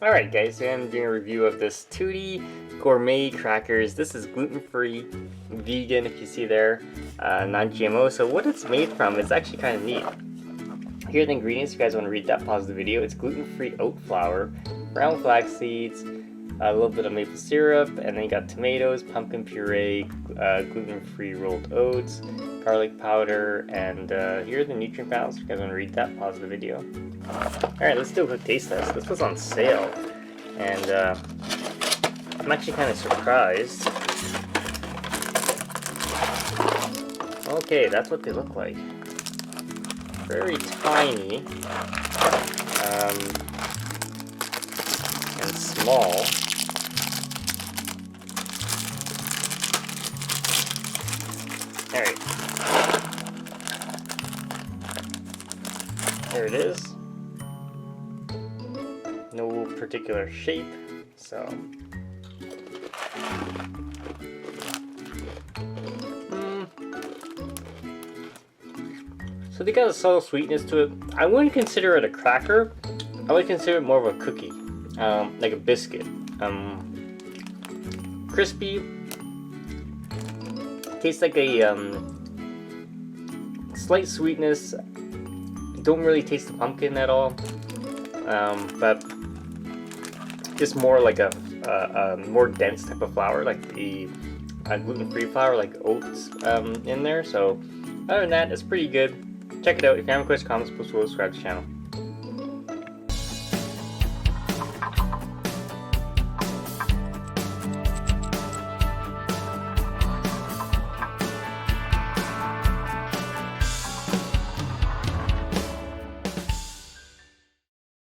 Alright guys, so I'm doing a review of this Tutti Gourmet crackers. This is gluten-free, vegan if you see there, non-GMO. So what it's made from is actually kind of neat. Here are the ingredients. If you guys want to read that, pause the video. It's gluten-free oat flour, brown flax seeds, a little bit of maple syrup, and then you got tomatoes, pumpkin puree, gluten-free rolled oats, garlic powder, and here are the nutrient balance. If you guys want to read that, pause the video. Alright, let's do a quick taste test. This was on sale, and I'm actually kind of surprised. Okay, that's what they look like. Very tiny, and small. Alright. There it is. No particular shape, so so they got a subtle sweetness to it. I wouldn't consider it a cracker. I would consider it more of a cookie, like a biscuit. Crispy. Tastes like a slight sweetness. Don't really taste the pumpkin at all, but just more like a more dense type of flour, like the gluten-free flour, like oats in there. So other than that, it's pretty good. Check it out. If you have any questions, comments, post below, subscribe to the channel.